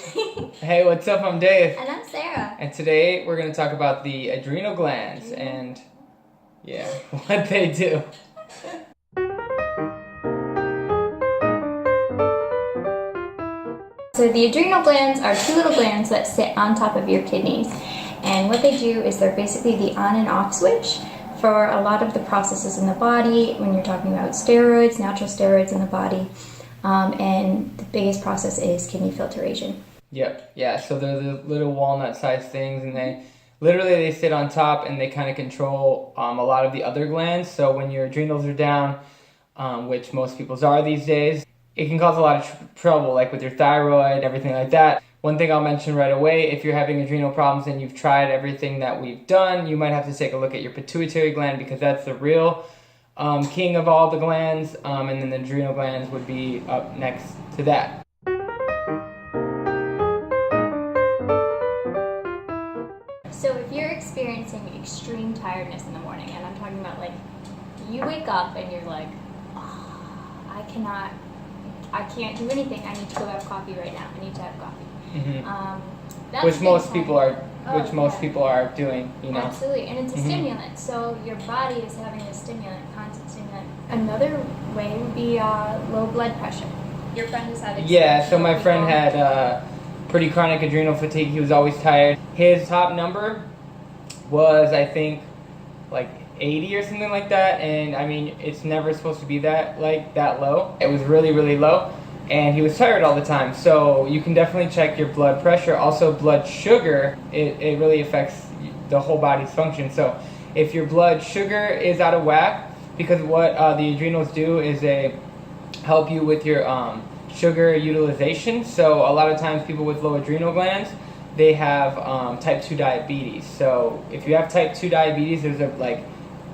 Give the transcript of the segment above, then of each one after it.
Hey, what's up? I'm Dave. And I'm Sarah. And today we're going to talk about the adrenal glands and, yeah, what they do. So the adrenal glands are two little glands that sit on top of your kidneys. And what they do is they're basically the on and off switch for a lot of the processes in the body when you're talking about steroids, natural steroids in the body. And the biggest process is kidney filtration. Yep, yeah, so they're the little walnut-sized things, and they sit on top and they kind of control a lot of the other glands. So when your adrenals are down, which most people's are these days, it can cause a lot of trouble, like with your thyroid, everything like that. One thing I'll mention right away, if you're having adrenal problems and you've tried everything that we've done, you might have to take a look at your pituitary gland because that's the real king of all the glands, and then the adrenal glands would be up next to that. So if you're experiencing extreme tiredness in the morning, and I'm talking about like you wake up and you're like, oh, I can't do anything. I need to go have coffee right now. I need to have coffee. Mm-hmm. Which most people are doing, you know. Absolutely, and it's a stimulant. So your body is having a stimulant, constant stimulant. Another way would be low blood pressure. Your friend has had. Yeah, so my friend had pretty chronic adrenal fatigue. He was always tired. His top number was, I think, like 80 or something like that, and I mean it's never supposed to be that low. It was really, really low, and he was tired all the time. So you can definitely check your blood pressure. Also blood sugar, it really affects the whole body's function. So if your blood sugar is out of whack, because what the adrenals do is they help you with your sugar utilization. So a lot of times people with low adrenal glands, they have type 2 diabetes. So if you have type 2 diabetes, there's a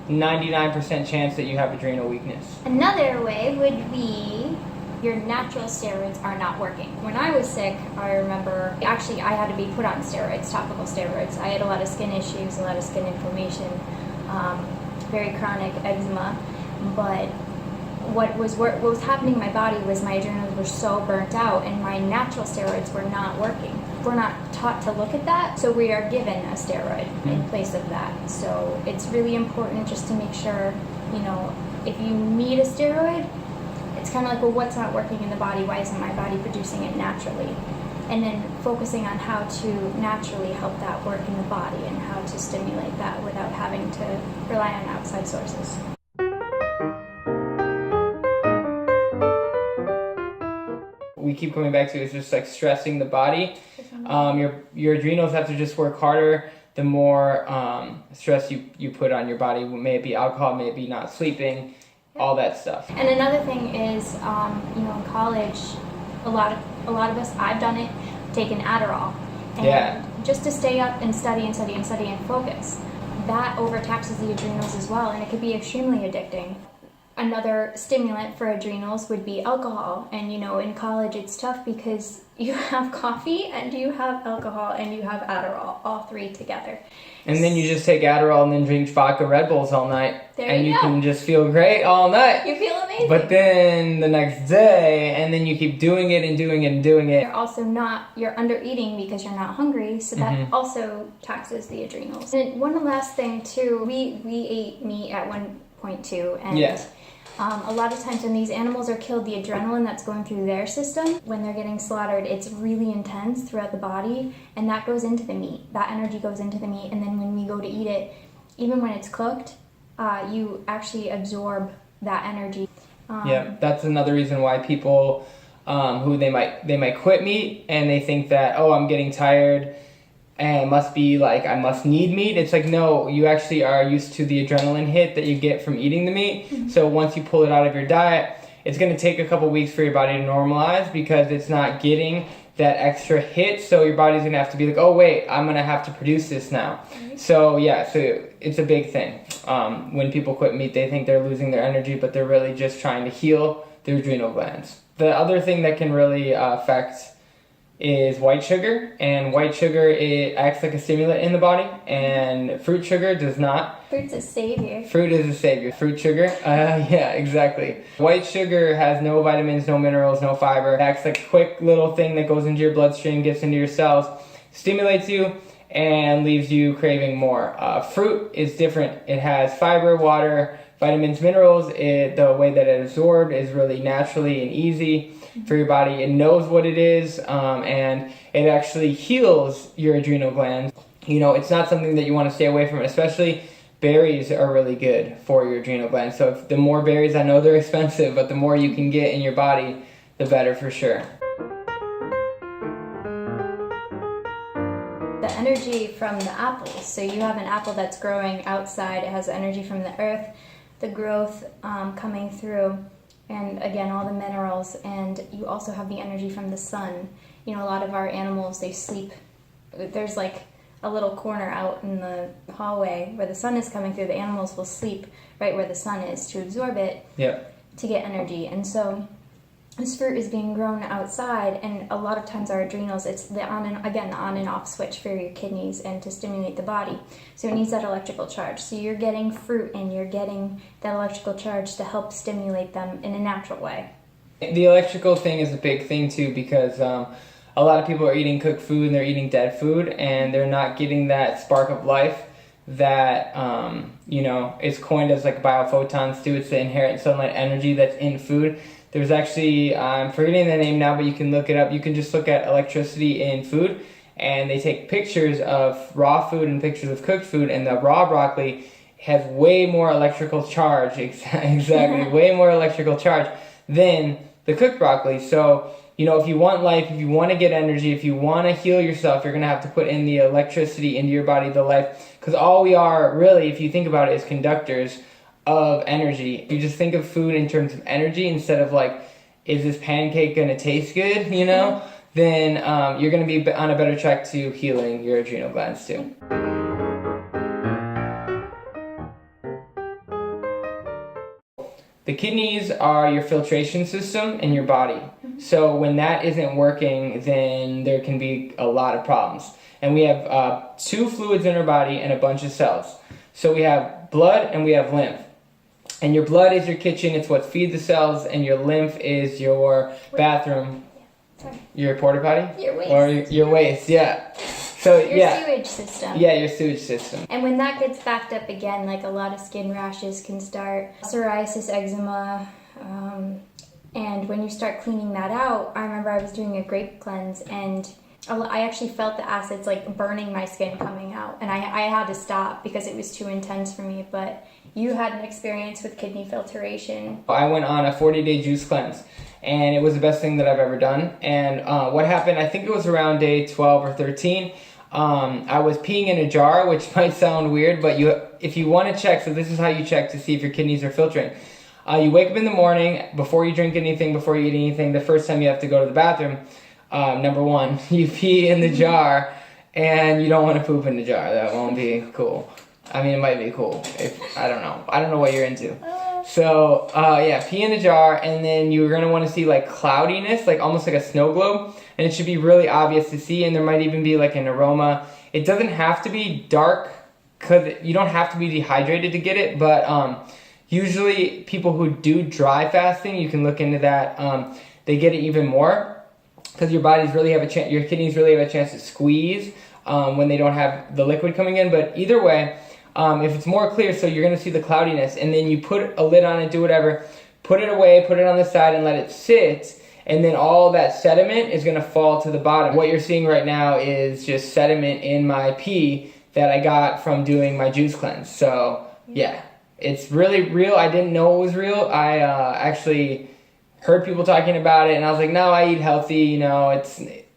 99% chance that you have adrenal weakness. Another way would be your natural steroids are not working. When I was sick, I remember, actually I had to be put on steroids, topical steroids. I had a lot of skin issues, a lot of skin inflammation, very chronic eczema, but what was happening in my body was my adrenals were so burnt out and my natural steroids were not working. We're not taught to look at that, so we are given a steroid in place of that. So it's really important just to make sure, if you need a steroid, it's kind of like, well, what's not working in the body? Why isn't my body producing it naturally? And then focusing on how to naturally help that work in the body and how to stimulate that without having to rely on outside sources. We keep coming back to is just like stressing the body. Your adrenals have to just work harder the more stress you put on your body. May it be alcohol, may it be not sleeping, all that stuff. And another thing is, in college, a lot of us, I've done it, taken Adderall, and just to stay up and study and focus. That overtaxes the adrenals as well, and it could be extremely addicting. Another stimulant for adrenals would be alcohol, and in college it's tough because you have coffee and you have alcohol and you have Adderall, all three together. And then you just take Adderall and then drink vodka Red Bulls all night. And you can just feel great all night. You feel amazing. But then the next day, and then you keep doing it and doing it and doing it. You're under eating because you're not hungry, so that also taxes the adrenals. And one last thing too, we ate meat at one point too, and a lot of times when these animals are killed, the adrenaline that's going through their system, when they're getting slaughtered, it's really intense throughout the body, and that goes into the meat. That energy goes into the meat, and then when we go to eat it, even when it's cooked, you actually absorb that energy. That's another reason why people who they might quit meat and they think that, oh, I'm getting tired and it must be like I must need meat. It's like, no, you actually are used to the adrenaline hit that you get from eating the meat. So once you pull it out of your diet, it's going to take a couple weeks for your body to normalize because it's not getting that extra hit. So your body's going to have to be like, oh wait, I'm going to have to produce this now. So it's a big thing. When people quit meat, they think they're losing their energy, but they're really just trying to heal their adrenal glands. The other thing that can really affect is white sugar, and white sugar, it acts like a stimulant in the body, and fruit sugar does not. Fruit's a savior. Fruit is a savior. Fruit sugar, yeah, exactly. White sugar has no vitamins, no minerals, no fiber. It acts like a quick little thing that goes into your bloodstream, gets into your cells, stimulates you, and leaves you craving more. Fruit is different. It has fiber, water, vitamins, minerals. The way that it absorbed is really naturally and easy for your body. It knows what it is, and it actually heals your adrenal glands. You know, it's not something that you want to stay away from, especially berries are really good for your adrenal glands. So the more berries, I know they're expensive, but the more you can get in your body, the better for sure. The energy from the apples. So you have an apple that's growing outside. It has energy from the earth, the growth coming through, and again, all the minerals. And you also have the energy from the sun. You know, a lot of our animals, they sleep. There's like a little corner out in the hallway where the sun is coming through. The animals will sleep right where the sun is to absorb it, to get energy. And so this fruit is being grown outside, and a lot of times our adrenals, it's the on and off switch for your kidneys and to stimulate the body. So it needs that electrical charge. So you're getting fruit and you're getting that electrical charge to help stimulate them in a natural way. The electrical thing is a big thing too, because a lot of people are eating cooked food and they're eating dead food, and they're not getting that spark of life that you know, is coined as like biophotons too. It's the inherent sunlight energy that's in food. There's actually, I'm forgetting the name now, but you can look it up. You can just look at electricity in food, and they take pictures of raw food and pictures of cooked food, and the raw broccoli has way more electrical charge, exactly, way more electrical charge than the cooked broccoli. So, you know, if you want life, if you want to get energy, if you want to heal yourself, you're going to have to put in the electricity into your body, the life, because all we are really, if you think about it, is conductors of energy. You just think of food in terms of energy instead of like, is this pancake going to taste good, you know? Then you're going to be on a better track to healing your adrenal glands too. The kidneys are your filtration system in your body. So when that isn't working, then there can be a lot of problems. And we have 2 fluids in our body and a bunch of cells. So we have blood and we have lymph. And your blood is your kitchen, it's what feeds the cells, and your lymph is your bathroom. Your porta potty? Your waste. Or your waste, yeah. So your sewage system. Yeah, your sewage system. And when that gets backed up again, like a lot of skin rashes can start, psoriasis, eczema, and when you start cleaning that out, I remember I was doing a grape cleanse, and I actually felt the acids like burning my skin coming out, and I had to stop because it was too intense for me. But you had an experience with kidney filtration. I went on a 40-day juice cleanse, and it was the best thing that I've ever done. And what happened, I think it was around day 12 or 13, I was peeing in a jar, which might sound weird, but if you want to check, so this is how you check to see if your kidneys are filtering. You wake up in the morning, before you drink anything, before you eat anything, the first time you have to go to the bathroom, number 1, you pee in the jar, and you don't want to poop in the jar. That won't be cool. I mean, it might be cool. I don't know. I don't know what you're into. So, yeah, pee in a jar, and then you're going to want to see, like, cloudiness, like almost like a snow globe, and it should be really obvious to see, and there might even be, like, an aroma. It doesn't have to be dark, because you don't have to be dehydrated to get it, but usually people who do dry fasting, you can look into that, they get it even more, because your kidneys really have a chance to squeeze when they don't have the liquid coming in. But either way, if it's more clear, so you're going to see the cloudiness, and then you put a lid on it, do whatever, put it away, put it on the side, and let it sit, and then all that sediment is going to fall to the bottom. What you're seeing right now is just sediment in my pee that I got from doing my juice cleanse. So, yeah, it's really real. I didn't know it was real. I actually heard people talking about it, and I was like, no, I eat healthy, you know,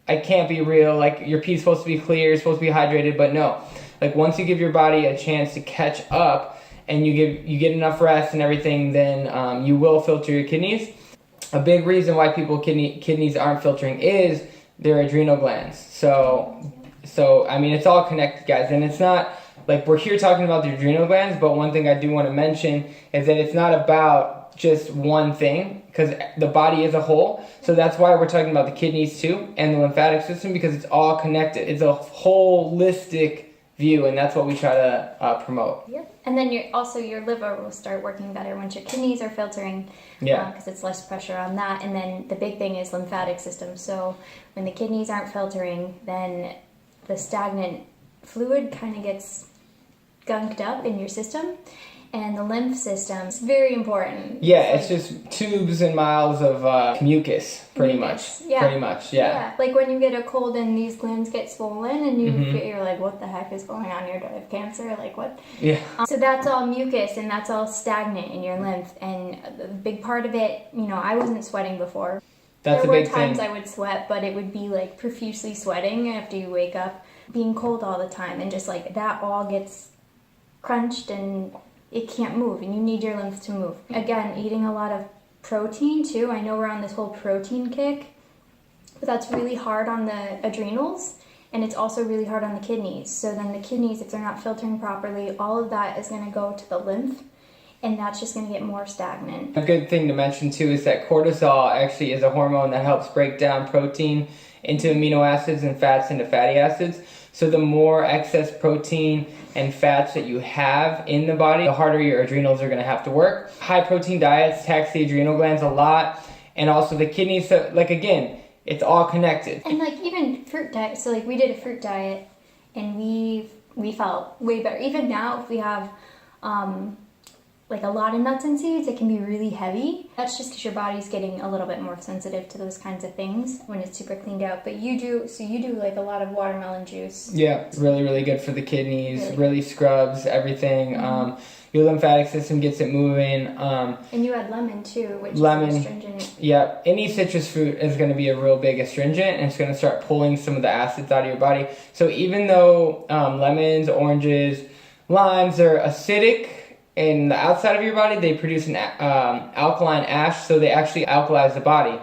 I can't be real. Like, your pee's supposed to be clear, you're supposed to be hydrated, but no. Like, once you give your body a chance to catch up and you get enough rest and everything, then you will filter your kidneys. A big reason why kidneys aren't filtering is their adrenal glands. So I mean, it's all connected, guys, and it's not like we're here talking about the adrenal glands, but one thing I do want to mention is that it's not about just one thing, because the body is a whole. So that's why we're talking about the kidneys too and the lymphatic system, because it's all connected. It's a holistic view, and that's what we try to promote. Yep. And then your liver will start working better once your kidneys are filtering, because it's less pressure on that. And then the big thing is lymphatic system. So when the kidneys aren't filtering, then the stagnant fluid kind of gets gunked up in your system. And the lymph system is very important. Yeah, it's just tubes and miles of mucus, pretty much. Yeah. Pretty much, yeah. Like when you get a cold and these glands get swollen and you're like, what the heck is going on here? Do I have cancer? Like what? Yeah. So that's all mucus and that's all stagnant in your lymph. And a big part of it, I wasn't sweating before. That's there a big were times thing. I would sweat, but it would be like profusely sweating after you wake up, being cold all the time. And just like that all gets crunched and it can't move, and you need your lymph to move. Again, eating a lot of protein too. I know we're on this whole protein kick, but that's really hard on the adrenals, and it's also really hard on the kidneys. So then the kidneys, if they're not filtering properly, all of that is going to go to the lymph, and that's just going to get more stagnant. A good thing to mention too is that cortisol actually is a hormone that helps break down protein into amino acids and fats into fatty acids. So the more excess protein and fats that you have in the body, the harder your adrenals are going to have to work. High protein diets tax the adrenal glands a lot, and also the kidneys. So like again, it's all connected. And like even fruit diet. So like we did a fruit diet, and we felt way better. Even now, if we have like a lot of nuts and seeds, it can be really heavy. That's just because your body's getting a little bit more sensitive to those kinds of things when it's super cleaned out. But you do like a lot of watermelon juice. Yeah, really, really good for the kidneys, really scrubs everything. Your lymphatic system gets it moving. And you add lemon too, which is astringent. Yeah, any citrus fruit is going to be a real big astringent, and it's going to start pulling some of the acids out of your body. So even though lemons, oranges, limes are acidic, in the outside of your body, they produce an alkaline ash, so they actually alkalize the body.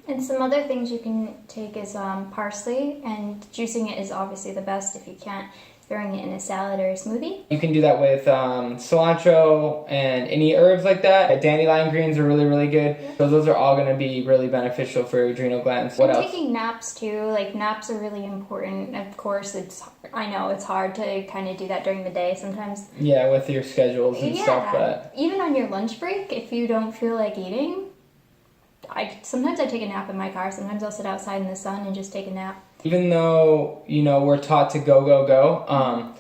And some other things you can take is parsley, and juicing it is obviously the best if you can't, throwing it in a salad or a smoothie. You can do that with cilantro and any herbs like that. Dandelion greens are really, really good. Yeah. So those are all going to be really beneficial for your adrenal glands. What else? Taking naps too. Like naps are really important. Of course, I know it's hard to kind of do that during the day sometimes. Yeah, with your schedules and stuff. But even on your lunch break, if you don't feel like eating, sometimes I take a nap in my car. Sometimes I'll sit outside in the sun and just take a nap. Even though, we're taught to go,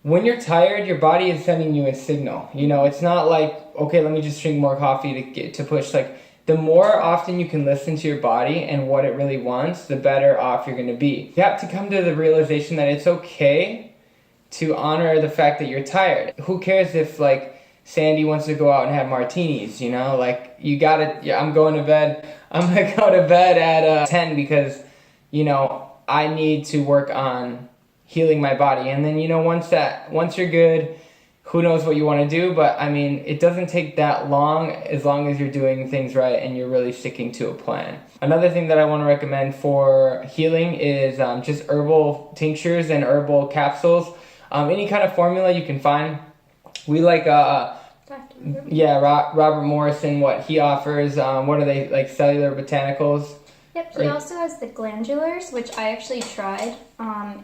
when you're tired, your body is sending you a signal. It's not like, okay, let me just drink more coffee to push. Like, the more often you can listen to your body and what it really wants, the better off you're going to be. You have to come to the realization that it's okay to honor the fact that you're tired. Who cares if, like, Sandy wants to go out and have martinis, Like, you gotta, I'm going to bed. I'm going to go to bed at 10 because, I need to work on healing my body. And then, once you're good, who knows what you want to do. But, it doesn't take that long as you're doing things right and you're really sticking to a plan. Another thing that I want to recommend for healing is just herbal tinctures and herbal capsules. Any kind of formula you can find. We like, Robert Morrison, what he offers. What are they, like cellular botanicals? Yep, he also has the glandulars, which I actually tried,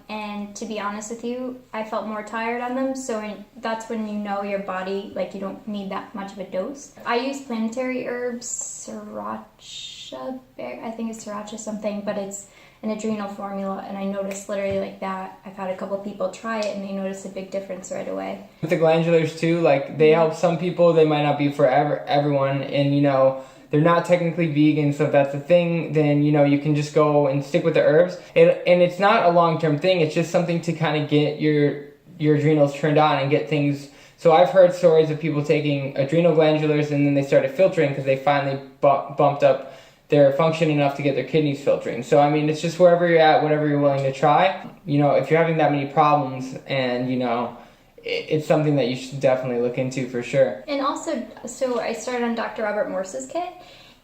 and to be honest with you, I felt more tired on them, so that's when your body, like, you don't need that much of a dose. I use planetary herbs, sriracha, I think it's sriracha something, but it's an adrenal formula, and I noticed literally like that. I've had a couple people try it, and they noticed a big difference right away. With the glandulars too, like, they help some people, they might not be for everyone, and they're not technically vegan, so if that's a thing, then, you can just go and stick with the herbs. And it's not a long-term thing, it's just something to kind of get your adrenals turned on and get things. So I've heard stories of people taking adrenal glandulars and then they started filtering because they finally bumped up their function enough to get their kidneys filtering. So, it's just wherever you're at, whatever you're willing to try. If you're having that many problems and, it's something that you should definitely look into for sure. And also, so I started on Dr. Robert Morse's kit,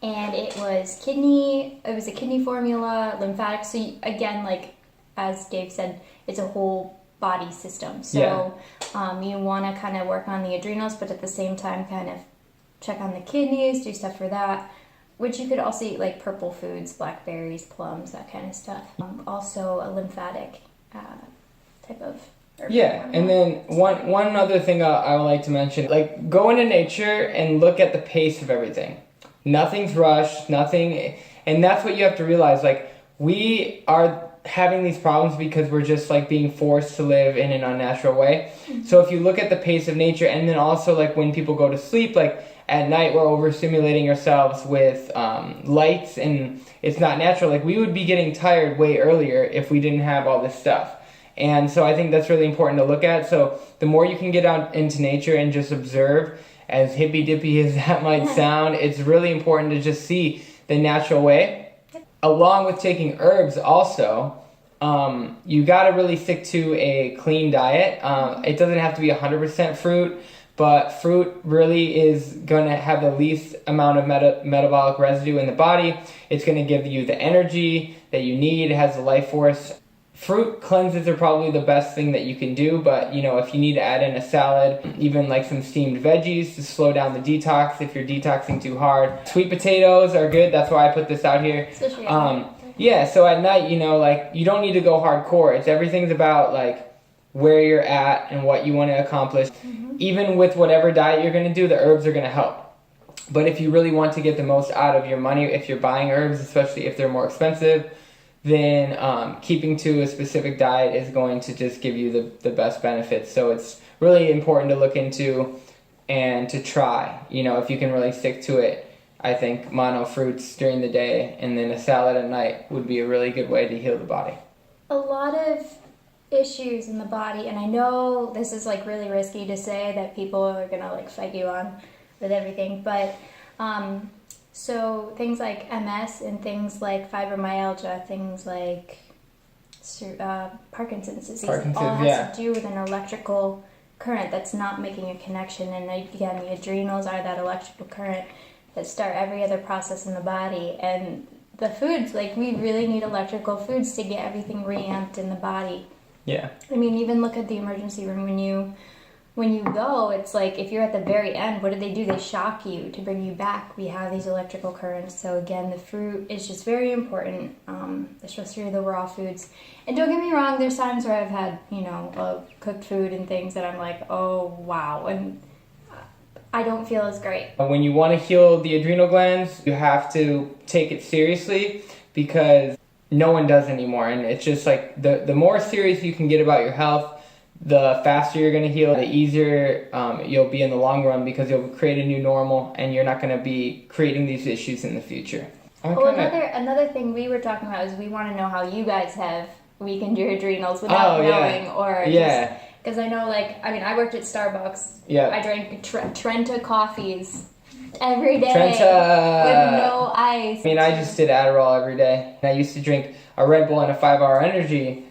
and it was a kidney formula, lymphatic. So again, like as Dave said, it's a whole body system. So you want to kind of work on the adrenals, but at the same time kind of check on the kidneys, do stuff for that. Which you could also eat like purple foods, blackberries, plums, that kind of stuff. Also a lymphatic type of herb. Yeah, and then one other thing I would like to mention, like go into nature and look at the pace of everything. Nothing's rushed, nothing, and that's what you have to realize. Like we are having these problems because we're just like being forced to live in an unnatural way. So if you look at the pace of nature, and then also like when people go to sleep, like at night we're overstimulating ourselves with lights, and it's not natural. Like we would be getting tired way earlier if we didn't have all this stuff. And so I think that's really important to look at. So the more you can get out into nature and just observe, as hippy dippy as that might sound, it's really important to just see the natural way. Along with taking herbs also, you got to really stick to a clean diet. It doesn't have to be 100% fruit, but fruit really is going to have the least amount of metabolic residue in the body. It's going to give you the energy that you need. It has the life force. Fruit cleanses are probably the best thing that you can do, but you know, if you need to add in a salad, even like some steamed veggies to slow down the detox if you're detoxing too hard. Sweet potatoes are good. That's why I put this out here. Yeah, so at night, you know, like you don't need to go hardcore. Everything's about like where you're at and what you want to accomplish. Even with whatever diet you're going to do, the herbs are going to help. But if you really want to get the most out of your money, if you're buying herbs, especially if they're more expensive, then keeping to a specific diet is going to just give you the best benefits. So it's really important to look into and to try. You know, if you can really stick to it, I think mono fruits during the day and then a salad at night would be a really good way to heal the body. A lot of issues in the body, and I know this is like really risky to say that people are gonna like fight you on with everything, but so things like MS and things like fibromyalgia, things like Parkinson's disease, all has to do with an electrical current that's not making a connection. And again, the adrenals are that electrical current that start every other process in the body. And the foods, like we really need electrical foods to get everything reamped in the body. Yeah. I mean, even look at the emergency room when you go, it's like if you're at the very end, what do? They shock you to bring you back. We have these electrical currents. So again, the fruit is just very important, especially the raw foods. And don't get me wrong, there's times where I've had, you know, cooked food and things that I'm like, oh, wow. And I don't feel as great. When you want to heal the adrenal glands, you have to take it seriously because no one does anymore. And it's just like the more serious you can get about your health, the faster you're going to heal, the easier you'll be in the long run because you'll create a new normal and you're not going to be creating these issues in the future. Well, another thing we were talking about is we want to know how you guys have weakened your adrenals without knowing or just... Because I know, like, I mean, I worked at Starbucks. Yeah. I drank Trenta coffees every day Trenta with no ice. I mean, I just did Adderall every day. And I used to drink a Red Bull and a 5-hour energy,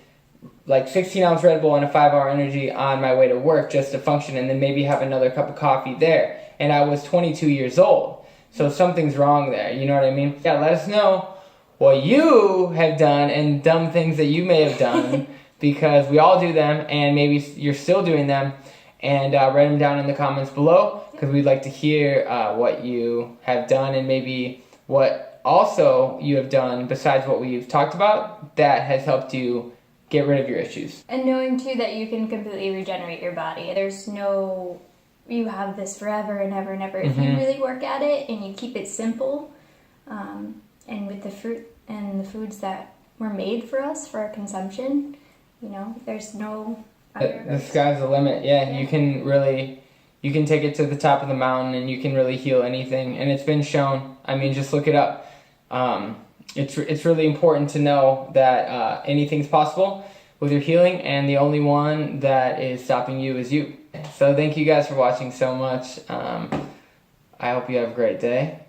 like 16-ounce Red Bull and a 5-hour energy on my way to work just to function, and then maybe have another cup of coffee there. And I was 22 years old. So something's wrong there, you know what I mean? Yeah, let us know what you have done and dumb things that you may have done. Because we all do them, and maybe you're still doing them, and write them down in the comments below, because we'd like to hear what you have done, and maybe what also you have done besides what we've talked about that has helped you get rid of your issues. And knowing, too, that you can completely regenerate your body. There's no, you have this forever and ever and ever. If you really work at it, and you keep it simple, and with the fruit and the foods that were made for us, for our consumption, you know, there's no... The sky's the limit. Yeah, you can take it to the top of the mountain and you can really heal anything. And it's been shown. I mean, just look it up. It's really important to know that anything's possible with your healing, and the only one that is stopping you is you. So thank you guys for watching so much. I hope you have a great day.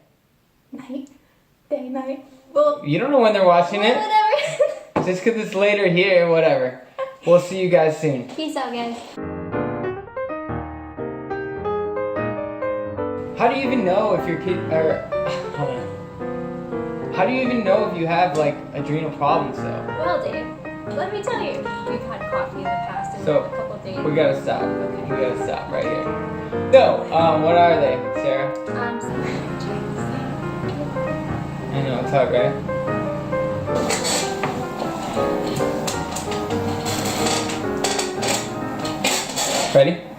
Night. Well, you don't know when they're watching it. Whatever. Just because it's later here, whatever. We'll see you guys soon. Peace out, guys. How do you even know if your kid how do you even know if you have like adrenal problems though? Well, Dave, let me tell you, we've had coffee in the past and a couple of they. We gotta stop. Okay. We gotta stop right here. So, what are they, Sarah? I know, it's hard, right? Ready?